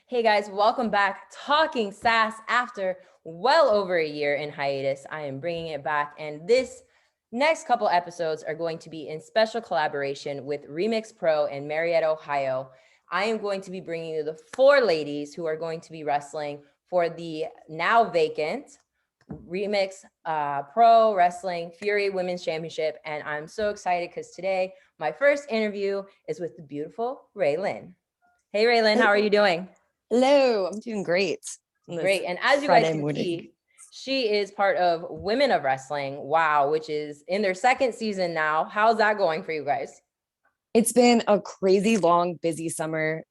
Hey guys, welcome back. Talking Sass after well over a year in hiatus. I am bringing it back, and this next couple episodes are going to be in special collaboration with Remix Pro and Marietta, Ohio. I am going to be bringing you the four ladies who are going to be wrestling for the now vacant Remix Pro Wrestling Fury Women's Championship. And I'm so excited because today my first interview is with the beautiful Ray Lyn. Hey, Ray Lyn, how are you doing? Hello, I'm doing great. Great. And as you guys Friday can morning. see, she is part of Women of Wrestling. Wow, which is in their second season now. How's that going for you guys? It's been a crazy long, busy summer.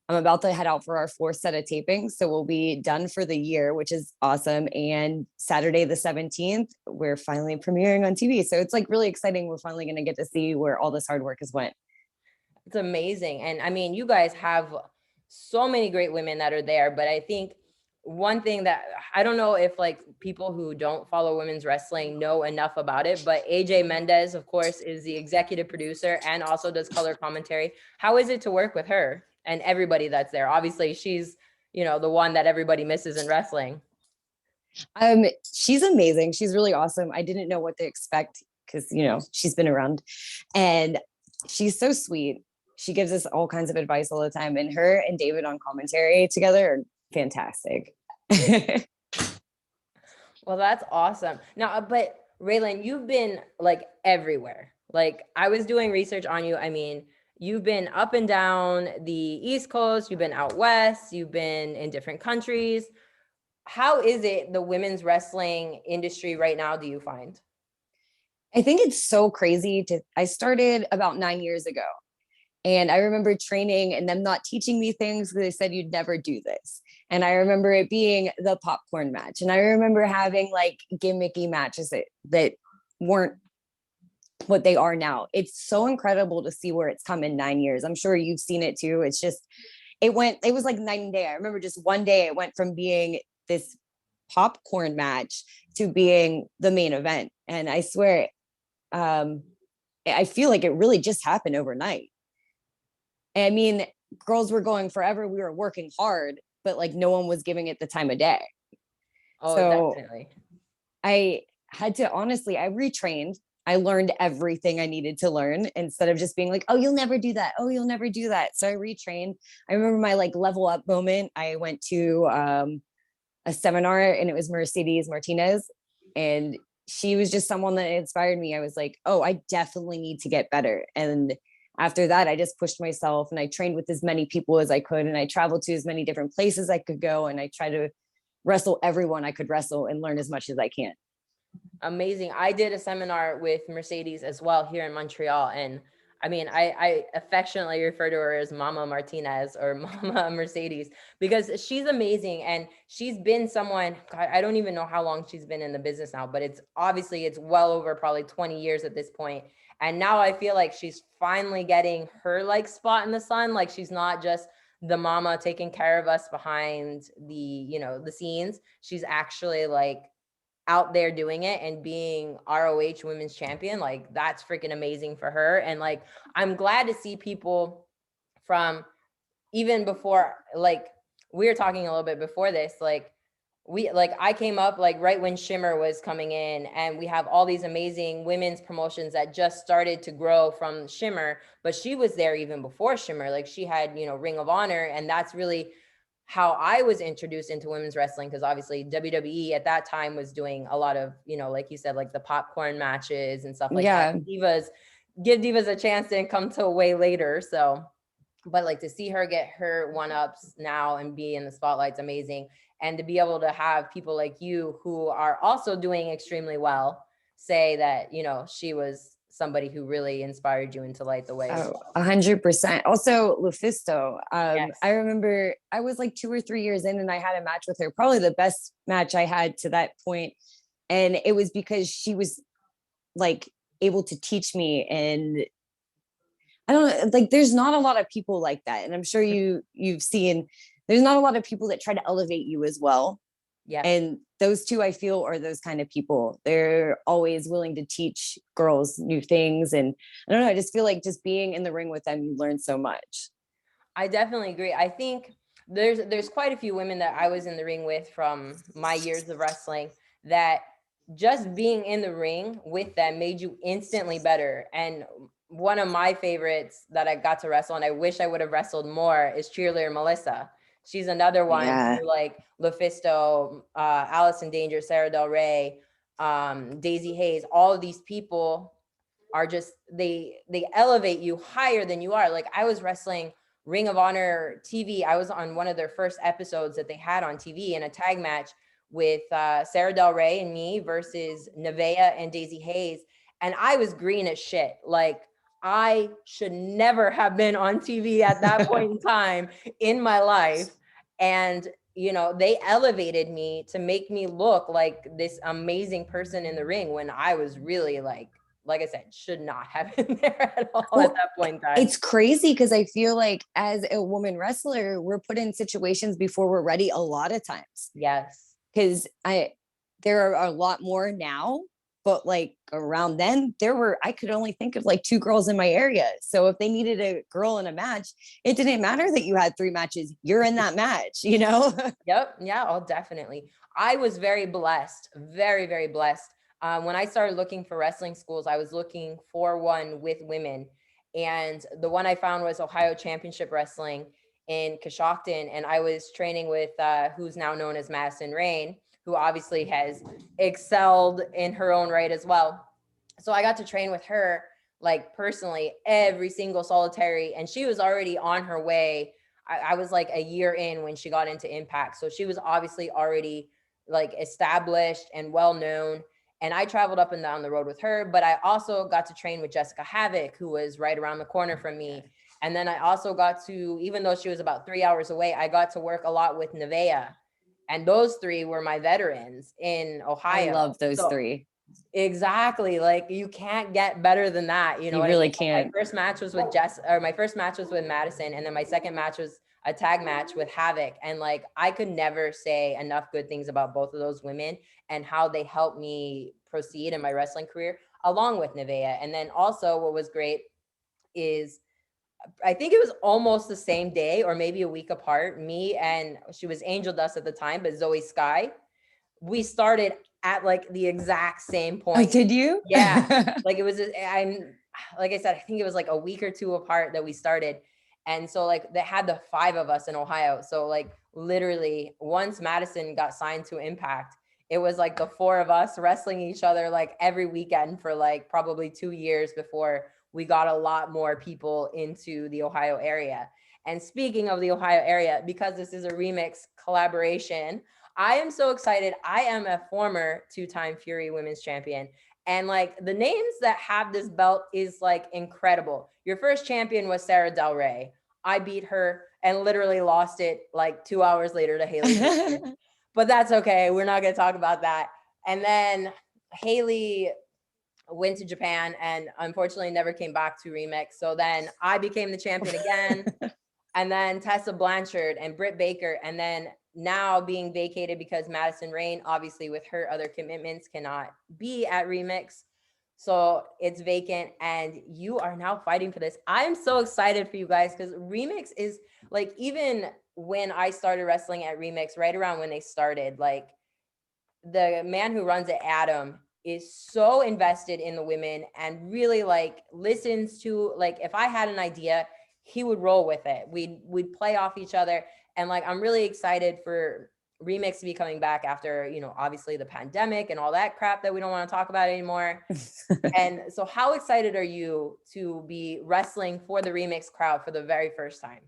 I'm about to head out for our fourth set of tapings, so we'll be done for the year, which is awesome. And Saturday the 17th, we're finally premiering on TV. So it's like really exciting. We're finally going to get to see where all this hard work has went. It's amazing. And I mean, you guys have so many great women that are there, but I think one thing that I don't know if like people who don't follow women's wrestling know enough about it, but AJ Mendez, of course, is the executive producer and also does color commentary. How is it to work with her and everybody that's there? Obviously, she's, the one that everybody misses in wrestling. She's amazing. She's really awesome. I didn't know what to expect because she's been around, and she's so sweet. She gives us all kinds of advice all the time, and her and David on commentary together are fantastic. Well, that's awesome. Now, but Ray Lyn, you've been like everywhere. Like I was doing research on you. I mean, you've been up and down the East Coast, you've been out west, you've been in different countries. How is it the women's wrestling industry right now, do you find? I think it's so crazy I started about 9 years ago, and I remember training and them not teaching me things because they said you'd never do this. And I remember it being the popcorn match. And I remember having like gimmicky matches that weren't what they are now. It's so incredible to see where it's come in 9 years. I'm sure you've seen it too. It's just, it was like night and day. I remember just one day it went from being this popcorn match to being the main event. And I swear, I feel like it really just happened overnight. I mean, girls were going forever. We were working hard, but like no one was giving it the time of day. Oh, So definitely. I had to honestly, I retrained. I learned everything I needed to learn instead of just being like, oh, you'll never do that. Oh, you'll never do that. So I retrained. I remember my like level up moment. I went to a seminar, and it was Mercedes Martinez. And she was just someone that inspired me. I was like, oh, I definitely need to get better. And after that, I just pushed myself, and I trained with as many people as I could. And I traveled to as many different places I could go. And I tried to wrestle everyone I could wrestle and learn as much as I can. Amazing. I did a seminar with Mercedes as well here in Montreal. And I mean, I affectionately refer to her as Mama Martinez or Mama Mercedes because she's amazing. And she's been someone, God, I don't even know how long she's been in the business now, but it's well over probably 20 years at this point. And now I feel like she's finally getting her like spot in the sun. Like she's not just the mama taking care of us behind the scenes. She's actually like out there doing it and being ROH women's champion. Like that's freaking amazing for her. And like I'm glad to see people from even before, like we were talking a little bit before this, like I came up like right when Shimmer was coming in, and we have all these amazing women's promotions that just started to grow from Shimmer, but she was there even before Shimmer. Like she had, Ring of Honor, and that's really how I was introduced into women's wrestling, because obviously WWE at that time was doing a lot of, like you said, like the popcorn matches and stuff like that. Yeah. Give divas a chance didn't come till way later. So, but like to see her get her one ups now and be in the spotlight's amazing. And to be able to have people like you who are also doing extremely well say that, she was somebody who really inspired you and to light the way as Oh, well. 100%. Also, Lufisto. I Yes. remember I was like 2 or 3 years in, and I had a match with her, probably the best match I had to that point. And it was because she was like able to teach me. And I don't know, like there's not a lot of people like that. And I'm sure you've seen there's not a lot of people that try to elevate you as well. Yep. And those two, I feel, are those kind of people. They're always willing to teach girls new things. And I don't know, I just feel like just being in the ring with them, you learn so much. I definitely agree. I think there's quite a few women that I was in the ring with from my years of wrestling that just being in the ring with them made you instantly better. And one of my favorites that I got to wrestle, and I wish I would have wrestled more, is cheerleader Melissa. She's another one Yeah. who, like Lufisto, Alice in Danger, Sarah Del Rey, Daisy Hayes, all of these people are just they elevate you higher than you are. Like I was wrestling Ring of Honor TV. I was on one of their first episodes that they had on TV in a tag match with Sarah Del Rey and me versus Nevaeh and Daisy Hayes. And I was green as shit. Like I should never have been on TV at that point in time in my life. And you know, they elevated me to make me look like this amazing person in the ring when I was really like I said, should not have been there at all at that point in time. It's crazy because I feel like as a woman wrestler, we're put in situations before we're ready a lot of times. Yes. Because there are a lot more now, but like around then I could only think of like 2 girls in my area. So if they needed a girl in a match, it didn't matter that you had 3 matches. You're in that match, you know? Yep. Yeah. Oh, definitely. I was very blessed, very, very blessed. When I started looking for wrestling schools, I was looking for one with women. And the one I found was Ohio Championship Wrestling in Coshocton. And I was training with who's now known as Madison Rain, who obviously has excelled in her own right as well. So I got to train with her, like personally, every single solitary. And she was already on her way. I was like a year in when she got into Impact. So she was obviously already like established and well known. And I traveled up and down the road with her, but I also got to train with Jessica Havoc, who was right around the corner from me. And then I also got to, even though she was about 3 hours away, I got to work a lot with Nevaeh. And those 3 were my veterans in Ohio. I love those 3. Exactly. Like you can't get better than that. You know, you what really I mean? can't. My first match was with my first match was with Madison. And then my second match was a tag match with Havoc. And like, I could never say enough good things about both of those women and how they helped me proceed in my wrestling career along with Nevaeh. And then also what was great is I think it was almost the same day or maybe a week apart. Me and she was Angel Dust at the time, but Zoe Sky, we started at like the exact same point. Oh, did you? Yeah. Like it was, I'm like I said, I think it was like a week or 2 apart that we started. And so like they had the 5 of us in Ohio. So like literally once Madison got signed to Impact, it was like the 4 of us wrestling each other like every weekend for like probably 2 years before we got a lot more people into the Ohio area. And speaking of the Ohio area, because this is a remix collaboration, I am so excited. I am a former 2-time Fury Women's Champion. And like the names that have this belt is like incredible. Your first champion was Sarah Del Rey. I beat her and literally lost it like 2 hours later to Haley. But that's okay. We're not going to talk about that. And then Haley went to Japan and unfortunately never came back to Remix. So then I became the champion again. And then Tessa Blanchard and Britt Baker. And then now being vacated because Madison Rain, obviously with her other commitments, cannot be at Remix. So it's vacant and you are now fighting for this. I'm so excited for you guys because Remix is like, even when I started wrestling at Remix, right around when they started, like the man who runs it, Adam, is so invested in the women and really like listens to, like, if I had an idea, he would roll with it. We'd play off each other. And like, I'm really excited for Remix to be coming back after, you know, obviously the pandemic and all that crap that we don't want to talk about anymore. And so how excited are you to be wrestling for the Remix crowd for the very first time?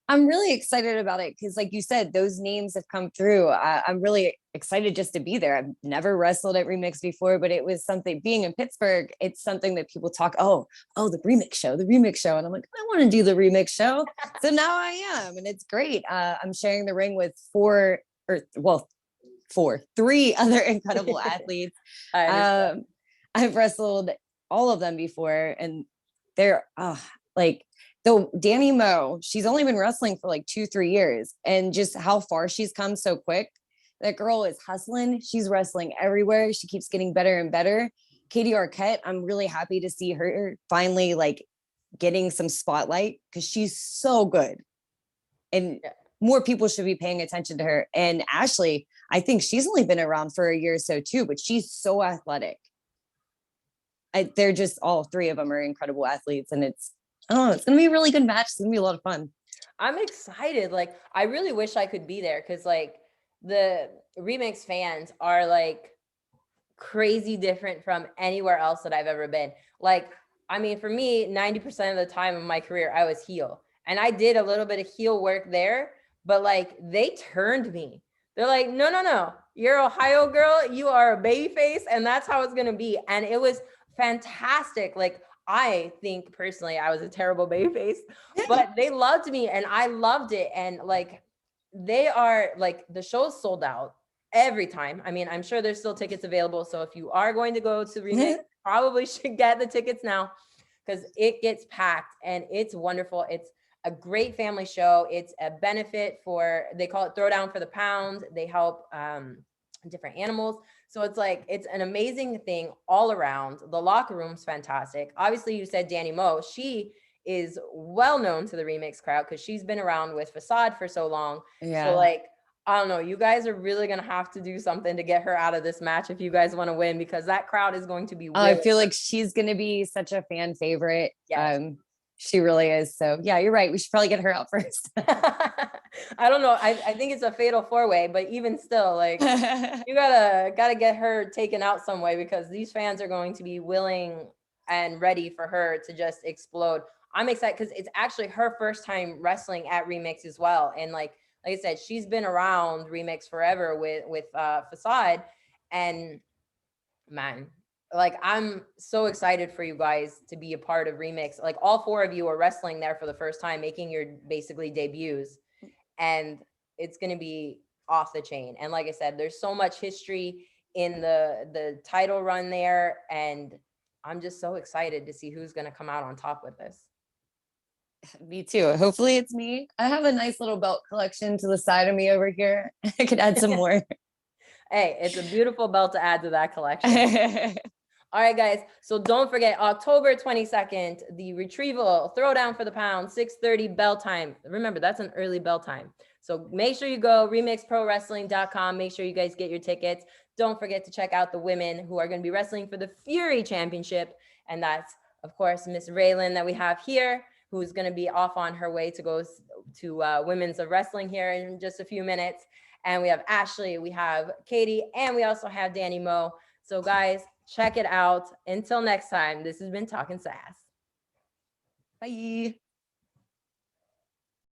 I'm really excited about it because, like you said, those names have come through. I'm really excited just to be there. I've never wrestled at Remix before, but it was something, being in Pittsburgh, it's something that people talk, the Remix show. And I'm like, I want to do the Remix show. So now I am, and it's great. I'm sharing the ring with 3 other incredible athletes. I've wrestled all of them before, and they're like, though Danny Moe, she's only been wrestling for like 2-3 years, and just how far she's come so quick. That girl is hustling. She's wrestling everywhere. She keeps getting better and better. Katie Arquette, I'm really happy to see her finally like getting some spotlight because she's so good. and Yeah. more people should be paying attention to her. And Ashley, I think she's only been around for a year or so too, but she's so athletic. They're just, all three of them are incredible athletes, and it's going to be a really good match. It's going to be a lot of fun. I'm excited. Like, I really wish I could be there because like the remix fans are like crazy different from anywhere else that I've ever been. Like, I mean, for me, 90% of the time of my career, I was heel. And I did a little bit of heel work there, but like they turned me. They're like, no, no, no. You're Ohio girl. You are a baby face, and that's how it's gonna be. And it was fantastic. Like, I think personally I was a terrible baby face, but they loved me and I loved it. And like they are like the show's sold out every time. I mean, I'm sure there's still tickets available. So if you are going to go to Remix, probably should get the tickets now because it gets packed and it's wonderful. It's a great family show. It's a benefit for, they call it Throwdown for the Pound. They help different animals. So it's like, it's an amazing thing all around. The locker room's fantastic. Obviously, you said Danny Moe. She is well known to the Remix crowd because she's been around with Facade for so long. Yeah. So like, I don't know, you guys are really going to have to do something to get her out of this match if you guys want to win, because that crowd is going to be I feel like she's going to be such a fan favorite. Yes. She really is. So yeah, you're right. We should probably get her out first. I don't know. I think it's a fatal 4-way, but even still, like you gotta get her taken out some way because these fans are going to be willing and ready for her to just explode. I'm excited because it's actually her first time wrestling at Remix as well. And like I said, she's been around Remix forever with Facade. And man, like I'm so excited for you guys to be a part of Remix. Like all 4 of you are wrestling there for the first time, making your basically debuts, and it's going to be off the chain. And like I said, there's so much history in the title run there, and I'm just so excited to see who's going to come out on top with this. Me too. Hopefully it's me. I have a nice little belt collection to the side of me over here. I could add some more. Hey, it's a beautiful belt to add to that collection. All right, guys. So don't forget, October 22nd, the Retrieval Throwdown for the Pound, 6:30 bell time. Remember, that's an early bell time. So make sure you go remixprowrestling.com. Make sure you guys get your tickets. Don't forget to check out the women who are going to be wrestling for the Fury Championship. And that's, of course, Miss Ray Lyn that we have here, who's going to be off on her way to go to Women's of Wrestling here in just a few minutes. And we have Ashley, we have Katie, and we also have Danny Moe. So guys, check it out. Until next time, this has been Talkin Sass. Bye.